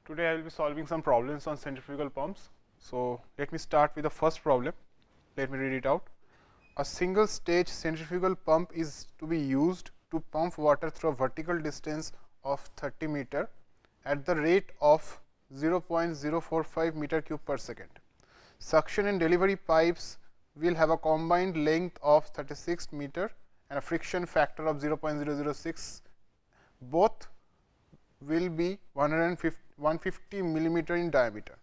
Today I will be solving some problems on centrifugal pumps. So, let me start with the first problem. Let me read it out. A single stage centrifugal pump is to be used to pump water through a vertical distance of 30 meter at the rate of 0.045 meter cube per second. Suction and delivery pipes will have a combined length of 36 meter and a friction factor of 0.006. Both will be 150 millimeter in diameter.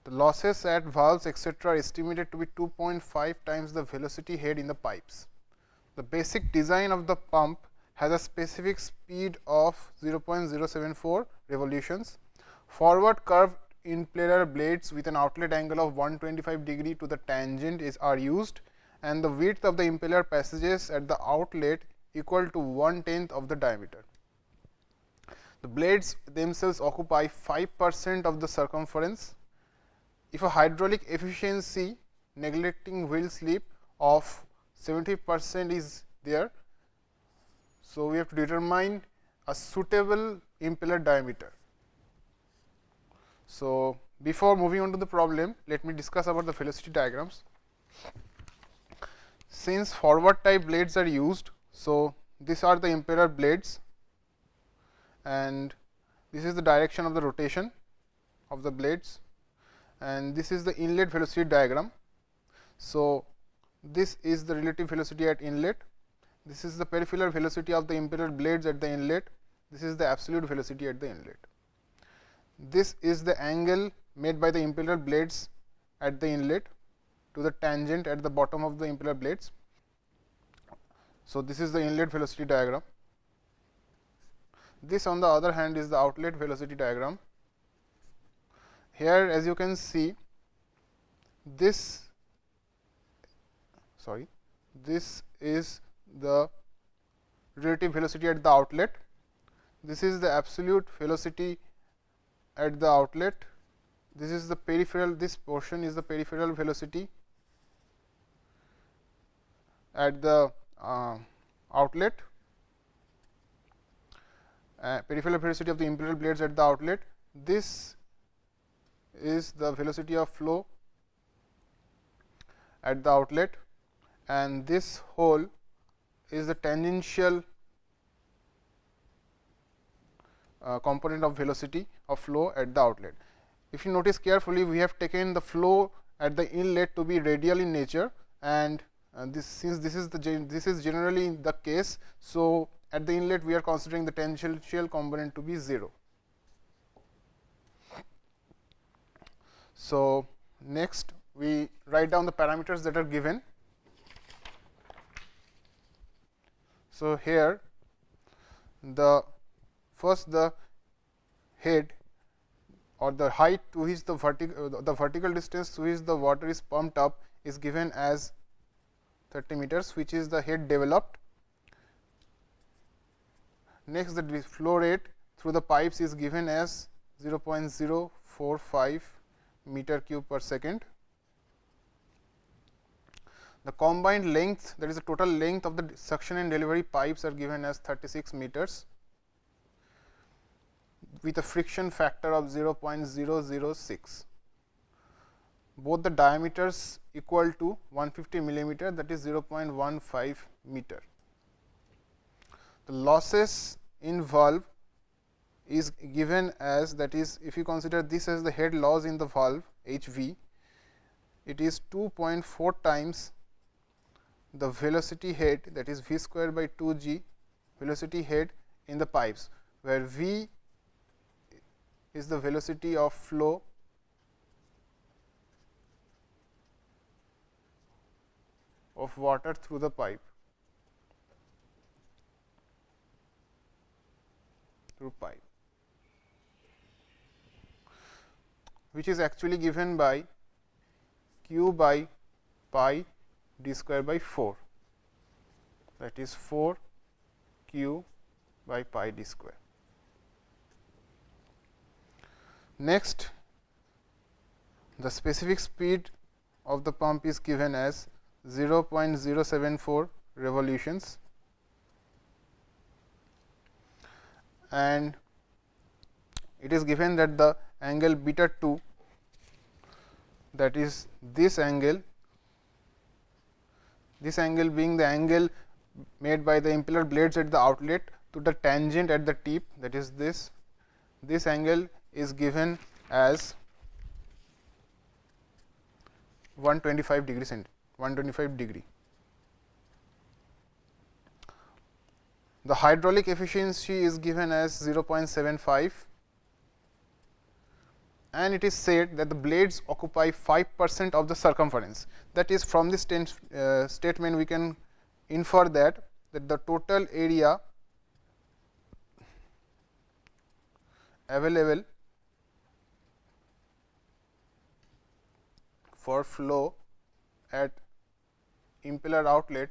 The losses at valves etc. are estimated to be 2.5 times the velocity head in the pipes. The basic design of the pump has a specific speed of 0.074 revolutions. Forward curved impeller blades with an outlet angle of 125 degree to the tangent are used, and the width of the impeller passages at the outlet equal to 1/10 of the diameter. The blades themselves occupy 5% of the circumference. If a hydraulic efficiency neglecting wheel slip of 70% is there, so we have to determine a suitable impeller diameter. So, before moving on to the problem, let me discuss about the velocity diagrams. Since forward type blades are used, so these are the impeller blades, and this is the direction of the rotation of the blades, and this is the inlet velocity diagram. So, this is the relative velocity at inlet, this is the peripheral velocity of the impeller blades at the inlet, this is the absolute velocity at the inlet. This is the angle made by the impeller blades at the inlet to the tangent at the bottom of the impeller blades. So, this is the inlet velocity diagram. This on the other hand is the outlet velocity diagram. Here as you can see, this is the relative velocity at the outlet, this is the absolute velocity at the outlet, this is the peripheral, this portion is the peripheral velocity at the outlet, peripheral velocity of the impeller blades at the outlet, this is the velocity of flow at the outlet, and this whole is the tangential component of velocity of flow at the outlet. If you notice carefully, we have taken the flow at the inlet to be radial in nature, and since this is generally the case. So, at the inlet we are considering the tangential component to be 0. So, next we write down the parameters that are given. So, here the first the head or the height to which the vertical distance to which the water is pumped up is given as 30 meters, which is the head developed. Next, the flow rate through the pipes is given as 0.045 meter cube per second. The combined length, that is the total length of the suction and delivery pipes, are given as 36 meters with a friction factor of 0.006. Both the diameters equal to 150 millimeter, that is 0.15 meter. The losses in valve is given as, that is, if you consider this as the head loss in the valve HV, it is 2.4 times the velocity head, that is V square by 2 G velocity head in the pipes, where V is the velocity of flow of water through the pipe, which is actually given by Q by pi d square by 4, that is 4 Q by pi d square. Next, the specific speed of the pump is given as 0.074 revolutions, and it is given that the angle beta 2, that is this angle being the angle made by the impeller blades at the outlet to the tangent at the tip, that is this angle is given as 125 degree. The hydraulic efficiency is given as 0.75, and it is said that the blades occupy 5% of the circumference. That is, from this statement we can infer that the total area available for flow at impeller outlet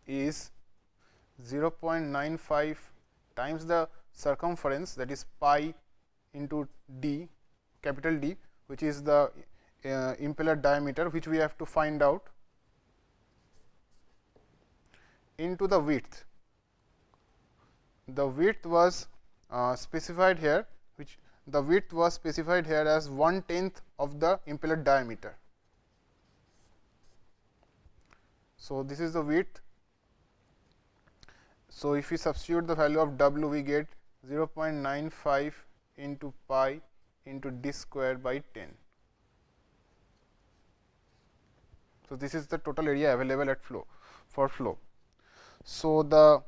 is 0.95 times the circumference, that is pi into d, capital D, which is the impeller diameter, which we have to find out, into the width. The width was specified here, as 1/10 of the impeller diameter. So, this is the width. So, if we substitute the value of W, we get 0.95 into pi into d square by 10. So, this is the total area available at for flow. So, the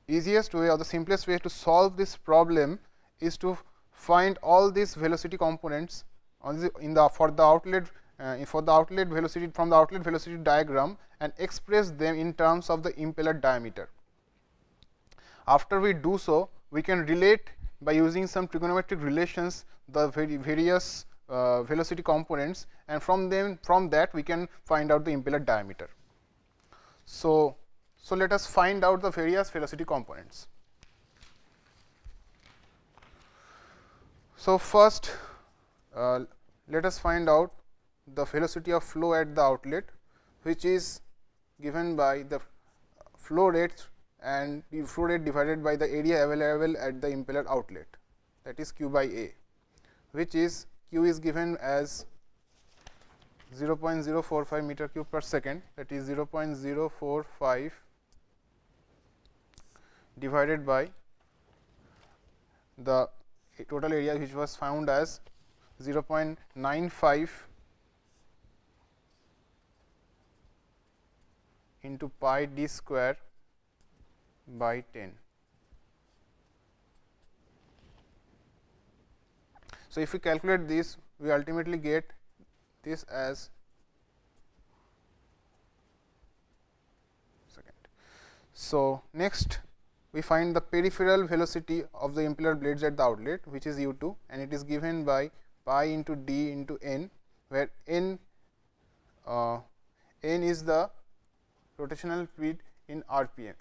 easiest way or the simplest way to solve this problem is to find all these velocity components for the outlet velocity from the outlet velocity diagram and express them in terms of the impeller diameter. After we do so, we can relate by using some trigonometric relations the various velocity components, and from that we can find out the impeller diameter. So, let us find out the various velocity components. So, first let us find out the velocity of flow at the outlet, which is given by the flow rate and the flow rate divided by the area available at the impeller outlet, that is Q by A, which is Q is given as 0.045 meter cube per second, that is 0.045 divided by the total area, which was found as 0.95 into pi d square by 10. So, if we calculate this, we ultimately get this as So, next we find the peripheral velocity of the impeller blades at the outlet, which is u2, and it is given by pi into d into n, where n is the rotational speed in RPM,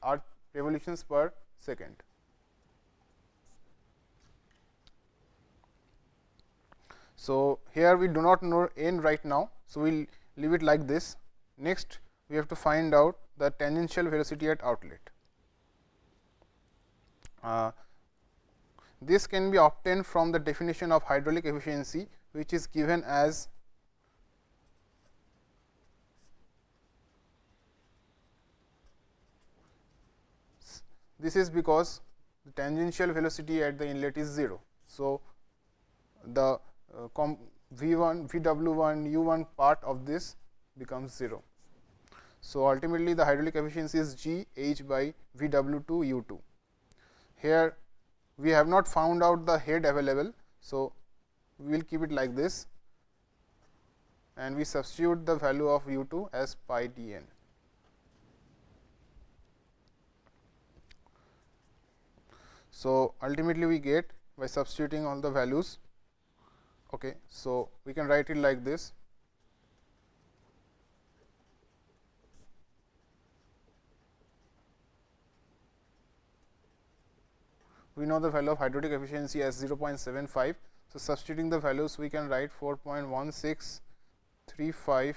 revolutions per second. So, here we do not know n right now. So, we will leave it like this. Next, we have to find out the tangential velocity at outlet. This can be obtained from the definition of hydraulic efficiency, which is given as this is because the tangential velocity at the inlet is 0. So, the V1, VW1, U1 part of this becomes 0. So, ultimately the hydraulic efficiency is G H by VW2 U2. Here we have not found out the head available. So, we will keep it like this and we substitute the value of U2 as pi dn. So, ultimately we get by substituting all the values. Okay. So, we can write it like this. We know the value of hydraulic efficiency as 0.75. So, substituting the values, we can write 4.1635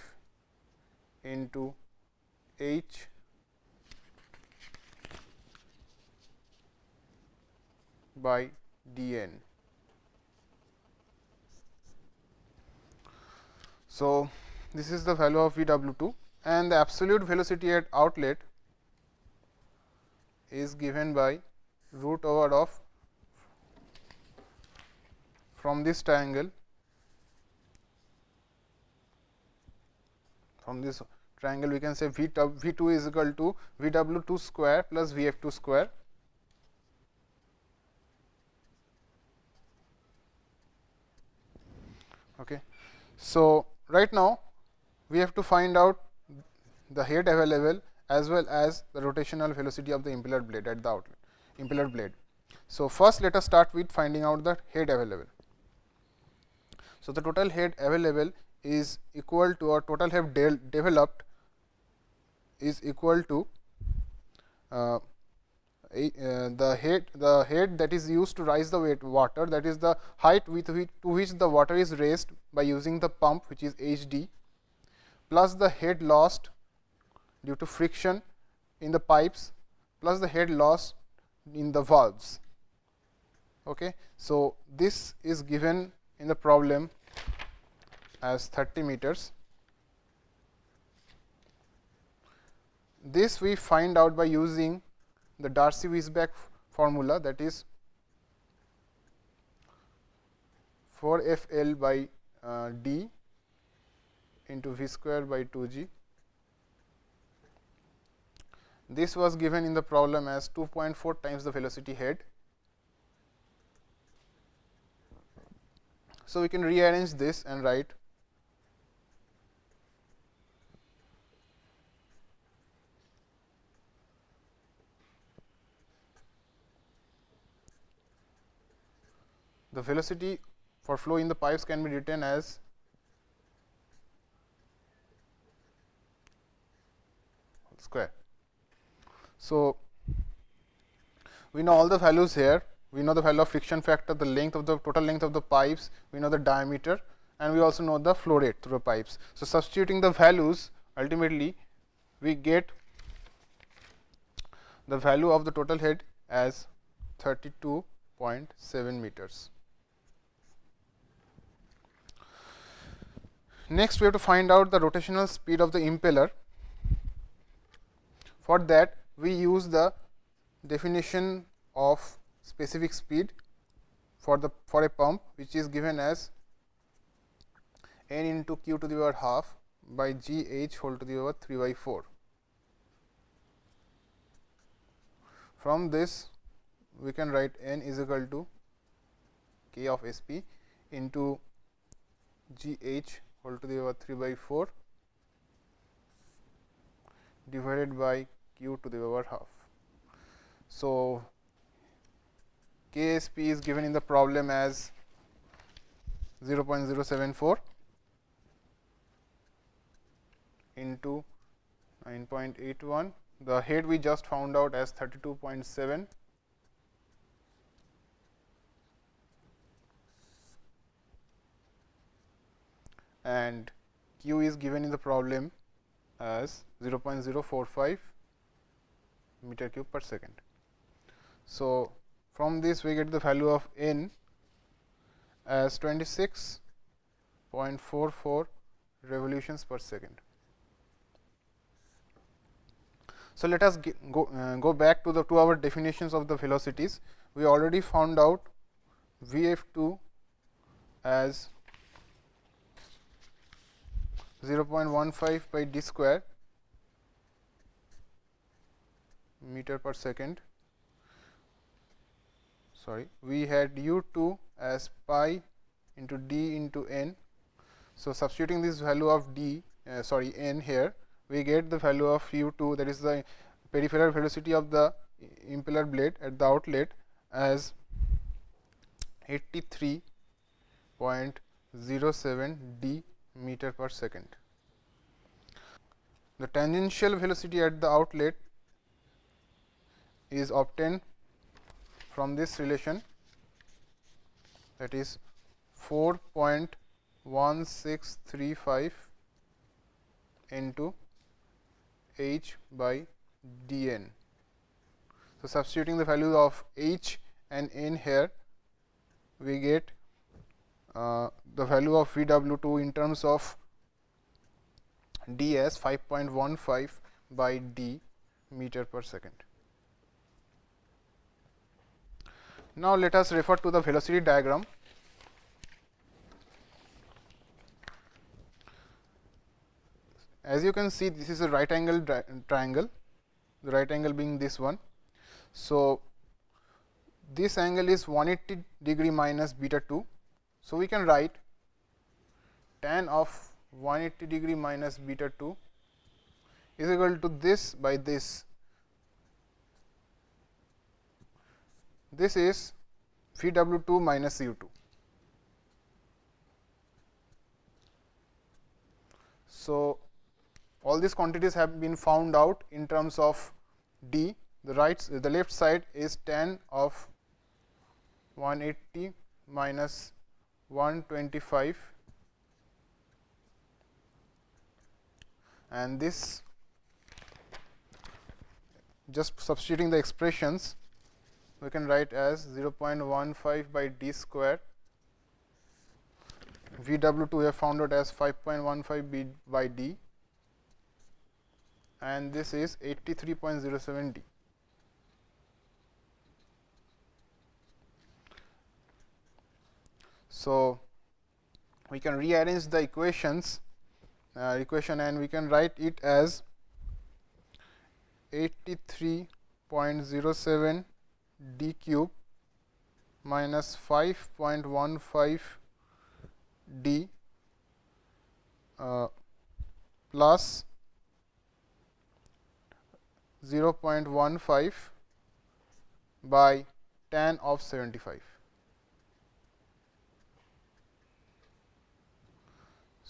into H by dn. So, this is the value of VW2, and the absolute velocity at outlet is given by root over of, from this triangle, we can say V2 is equal to VW2 square plus VF2 square. Okay. So, right now we have to find out the head available as well as the rotational velocity of the impeller blade at the outlet, impeller blade. So, first let us start with finding out the head available. So, the total head available is equal to, or total head developed is equal to the head that is used to rise the water, that is the height to which the water is raised by using the pump, which is Hd, plus the head lost due to friction in the pipes, plus the head loss in the valves. Okay. So, this is given in the problem as 30 meters. This we find out by using the Darcy-Weisbach formula, that is 4FL by D into V square by 2G. This was given in the problem as 2.4 times the velocity head. So, we can rearrange this and write the velocity for flow in the pipes can be written as square. So, we know all the values here. We know the value of friction factor, the length of the total length of the pipes, we know the diameter, and we also know the flow rate through the pipes. So, substituting the values, ultimately we get the value of the total head as 32.7 meters. Next, we have to find out the rotational speed of the impeller. For that, we use the definition of specific speed for a pump, which is given as n into q to the power half by g h whole to the power 3 by 4. From this, we can write n is equal to k of sp into g h whole to the power 3 by 4 divided by q to the power half. So, Ksp is given in the problem as 0.074 into 9.81. The head we just found out as 32.7, and q is given in the problem as 0.045 meter cube per second. So, from this we get the value of n as 26.44 revolutions per second. So, let us go back to our definitions of the velocities. We already found out Vf2 as 0.15 by d square meter per second. Sorry, we had u2 as pi into d into n. So, substituting this value of n here, we get the value of u2, that is the peripheral velocity of the impeller blade at the outlet, as 83.07 d meter per second. The tangential velocity at the outlet is obtained from this relation, that is 4.1635 into h by dn. So, substituting the value of h and in here we get the value of VW2 in terms of d as 5.15 by d meter per second. Now let us refer to the velocity diagram. As you can see, this is a right angle triangle, the right angle being this one. So this angle is 180 degree minus beta 2. So we can write tan of 180 degree minus beta 2 is equal to this by this. This is VW2 minus U2. So all these quantities have been found out in terms of d. The left side is tan of 180 minus 125, and this, just substituting the expressions, we can write as 0.15 by d square. VW2 we have found out as 5.15 by d, and this is 83.07 d. So we can rearrange the equation and we can write it as 83.07 d cube minus 5.15 d plus 0.15 by tan of 75.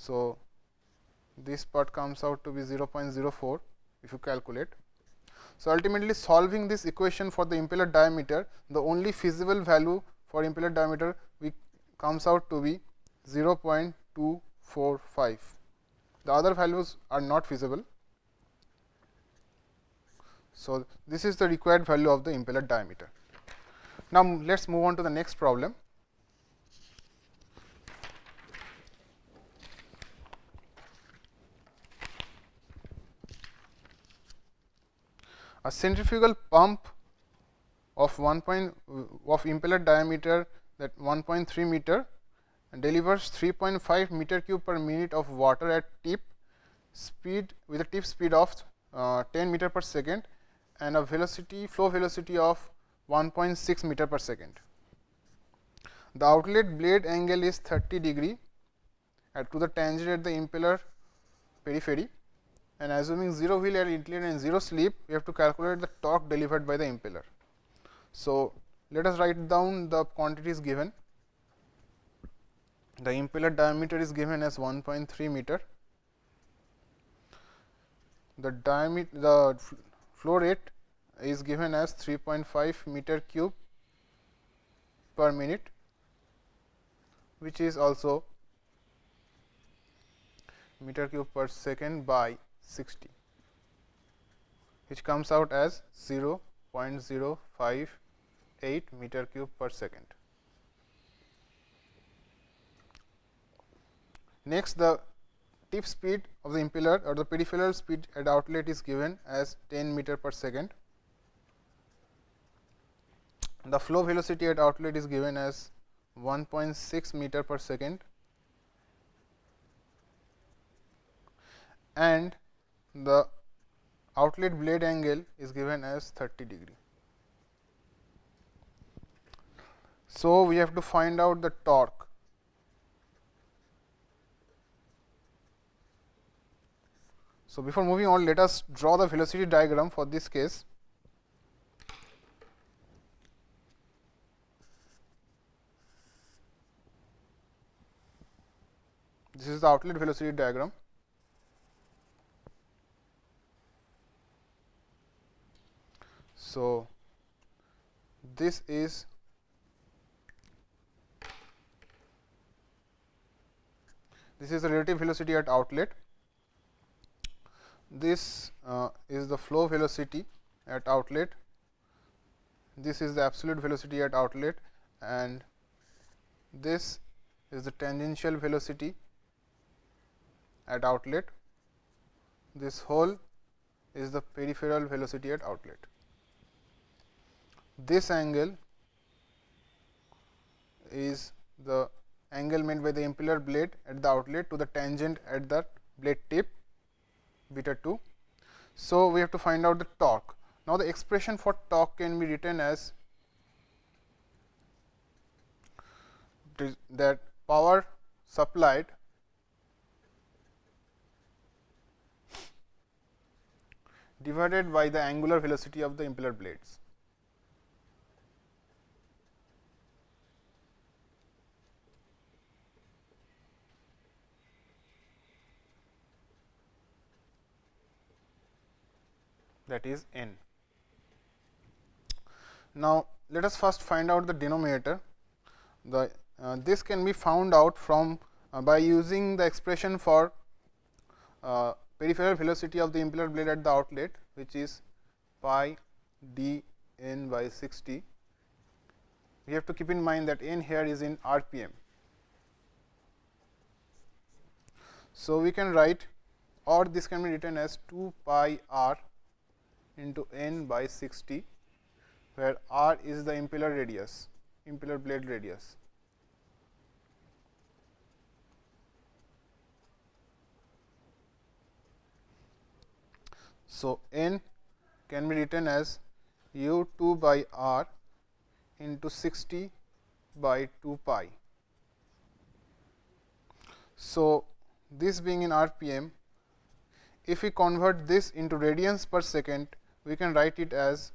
So this part comes out to be 0.04 if you calculate. So ultimately, solving this equation for the impeller diameter, the only feasible value for impeller diameter comes out to be 0.245. The other values are not feasible. So this is the required value of the impeller diameter. Now let's move on to the next problem. A centrifugal pump of impeller diameter that 1.3 meter and delivers 3.5 meter cube per minute of water at tip speed with a tip speed of 10 meter per second and a flow velocity of 1.6 meter per second. The outlet blade angle is 30 degree to the tangent at the impeller periphery, and assuming 0 wheel at incline and 0 slip, we have to calculate the torque delivered by the impeller. So let us write down the quantities given. The impeller diameter is given as 1.3 meter. The flow rate is given as 3.5 meter cube per minute, which is also meter cube per second by 60, which comes out as 0.058 meter cube per second. Next, the tip speed of the impeller or the peripheral speed at outlet is given as 10 meter per second. The flow velocity at outlet is given as 1.6 meter per second, and the outlet blade angle is given as 30 degree. So we have to find out the torque. So before moving on, let us draw the velocity diagram for this case. This is the outlet velocity diagram. So this is the relative velocity at outlet. This is the flow velocity at outlet. this is the absolute velocity at outlet, and this is the tangential velocity at outlet. This whole is the peripheral velocity at outlet. This angle is the angle made by the impeller blade at the outlet to the tangent at the blade tip, beta 2. So, we have to find out the torque. Now, the expression for torque can be written as that power supplied divided by the angular velocity of the impeller blades. That is N. Now, let us first find out the denominator. The this can be found out from by using the expression for peripheral velocity of the impeller blade at the outlet, which is pi d n by 60. We have to keep in mind that n here is in RPM. So, we can write, or this can be written as 2 pi r into n by 60, where r is the impeller radius, impeller blade radius. So, n can be written as u 2 by r into 60 by 2 pi. So, this being in RPM, if we convert this into radians per second, we can write it as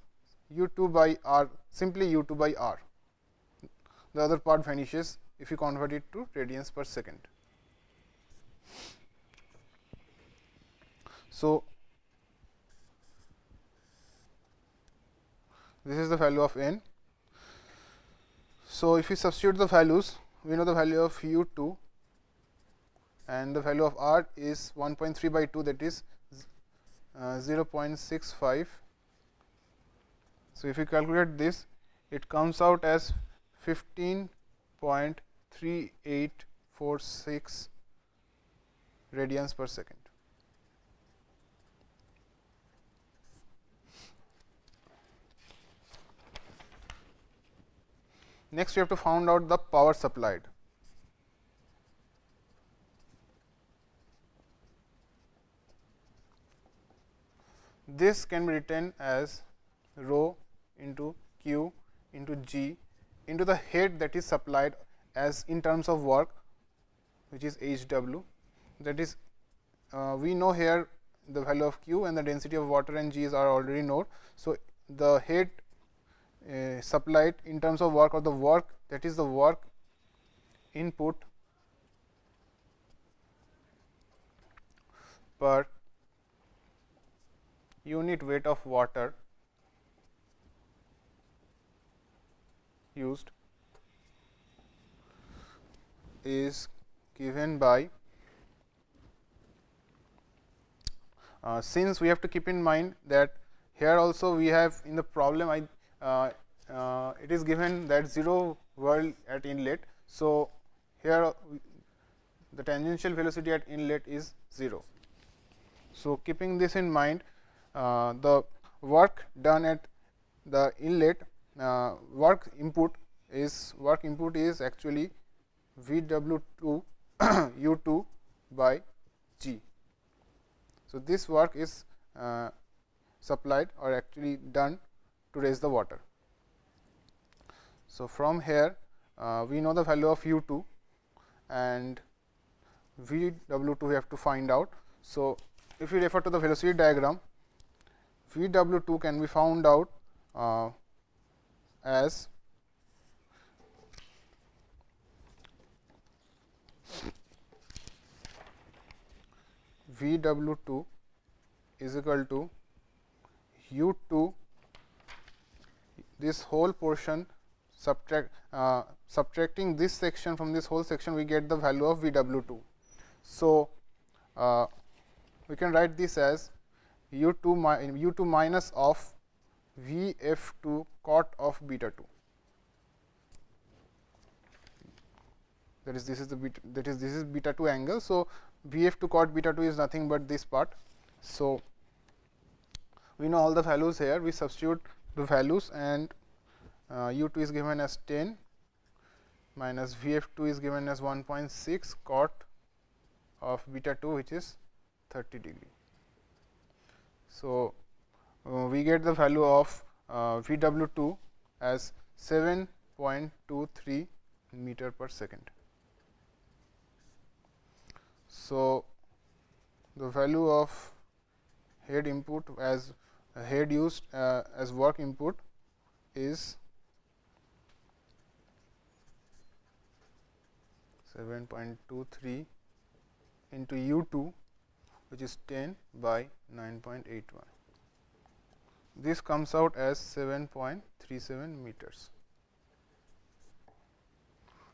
u 2 by r, simply u 2 by r. The other part vanishes if you convert it to radians per second. So, this is the value of n. So, if we substitute the values, we know the value of u 2 and the value of r is 1.3 by 2, that is 0.65. So, if we calculate this, it comes out as 15.3846 radians per second. Next, we have to find out the power supplied. This can be written as rho into Q into G into the head that is supplied as in terms of work, which is HW. That is, we know here the value of Q and the density of water and G are already known. So, the head supplied in terms of work, or the work, that is the work input per unit weight of water used is given by, since we have to keep in mind that here also we have in the problem it is given that 0 whirl at inlet. So, here the tangential velocity at inlet is 0. So, keeping this in mind, the work done at the inlet, work input is actually VW2 U2 by G. So, this work is supplied or actually done to raise the water. So, from here we know the value of U2 and VW2 we have to find out. So, if we refer to the velocity diagram, VW2 can be found out as VW2 is equal to U2, this whole portion, subtracting this section from this whole section, we get the value of VW2. So, we can write this as U2 minus of Vf2 cot of beta 2. That is, this is the beta, this is beta 2 angle. So, Vf2 cot beta 2 is nothing but this part. So, we know all the values here, we substitute the values, and u2 is given as 10 minus Vf2 is given as 1.6 cot of beta 2, which is 30 degree. So, we get the value of Vw2 as 7.23 meter per second. So, the value of head input as head used as work input is 7.23 into u2, which is 10 by 9.81. This comes out as 7.37 meters.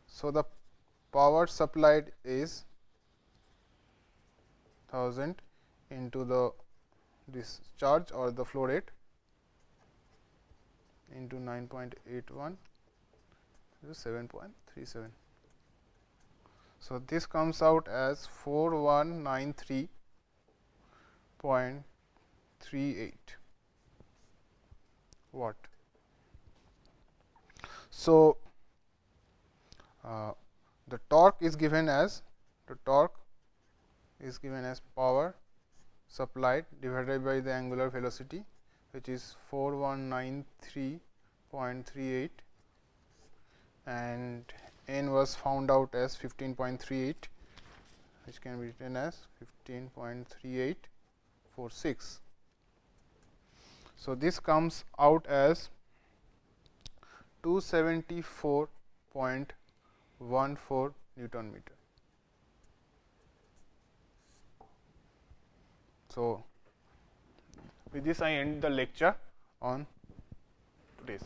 So, the power supplied is 1000 into the this charge or the flow rate into 9.81 is 7.37. So, this comes out as 4193.38 watt. So, the torque is given as power supplied divided by the angular velocity, which is 4193.38, and n was found out as 15.38, which can be written as 15.3846. So, this comes out as 274.14 Newton meter. So, with this I end the lecture on today's.